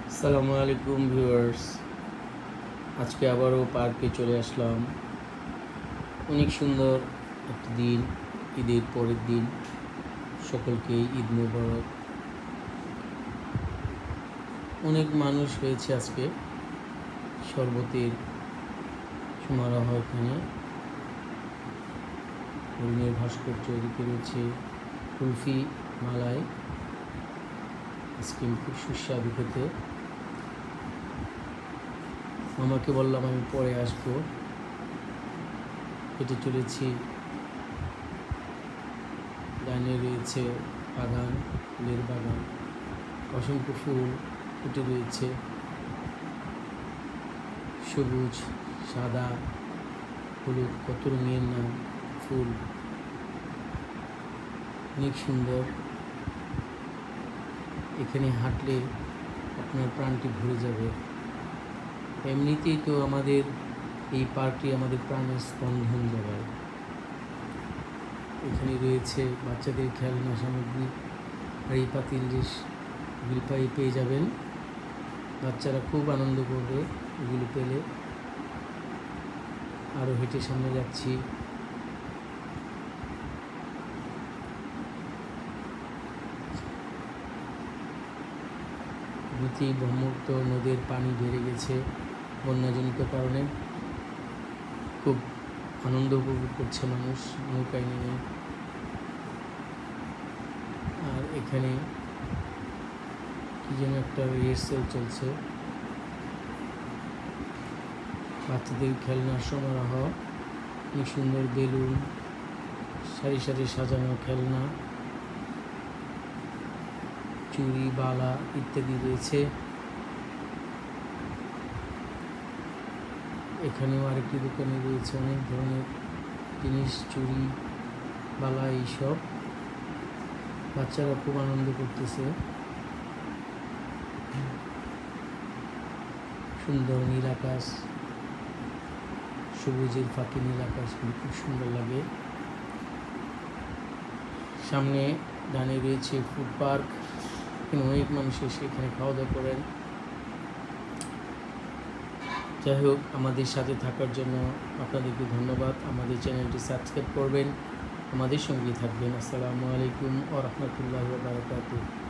আসসালামু আলাইকুম ভিউয়ার্স। আজকে আবারও পার্কে চলে আসলাম। অনেক সুন্দর একটা দিন, ঈদের পরের দিন। সকলকে ঈদ মোবারক। অনেক মানুষ হয়েছে আজকে। শরবতের সমারোহ এখানে। হরিণের ভাস্কর্য এদিকে রয়েছে কুলফি, মালাই, আইসক্রিম খুব সুস্বাদু খেতে। আমাকে বললাম আমি পরে আসবো। হেঁটে চলেছি। ডাইনে রয়েছে বাগান, ফুলের বাগান, অসংখ্য ফুল ফুটে রয়েছে, সবুজ, সাদা, হলুদ, কত রঙের না ফুল, অনেক সুন্দর। এখানে হাঁটলে আপনার প্রাণটি ভরে যাবে। এমনিতেই তো আমাদের এই পার্কটি আমাদের প্রাণের স্পন্দন জায়গায়। এখানে রয়েছে বাচ্চাদের খেলনা সামগ্রী, হাঁড়ি পাতিল ডিশ, এগুলি পেয়ে যাবেন। বাচ্চারা খুব আনন্দ করবে এগুলো পেলে। আরও হেঁটে সামনে যাচ্ছি। ব্রহ্মপুত্র নদীর পানি বেড়ে গেছে বন্যাজনিত কারণে। খুব আনন্দ উপভোগ করছে মানুষ নৌকায় নেমে। আর এখানে কি যেন একটা রিহার্সাল চলছে। বাচ্চাদের খেলনার সমারোহ, অনেক সুন্দর বেলুন, সারি সারি সাজানো খেলনা, চুড়ি, বালা ইত্যাদি রয়েছে। এখানেও আরেকটি দোকানে রয়েছে অনেক ধরনের জিনিস, চুড়ি, বালা, এইসব। বাচ্চারা খুব আনন্দ করতেছে। সুন্দর নীল আকাশ, সবুজের ফাঁকে নীল আকাশ খুব সুন্দর লাগে। সামনে ডানে রয়েছে ফুড পার্ক। এখানে অনেক মানুষ এসে এখানে খাওয়া দাওয়া করেন। যাই হোক, আমাদের সাথে থাকার জন্য আপনাদেরকে ধন্যবাদ। আমাদের চ্যানেলটি সাবস্ক্রাইব করবেন, আমাদের সঙ্গেই থাকবেন। আসসালামু আলাইকুম ওয়া রাহমাতুল্লাহি ওয়া বারাকাতুহু।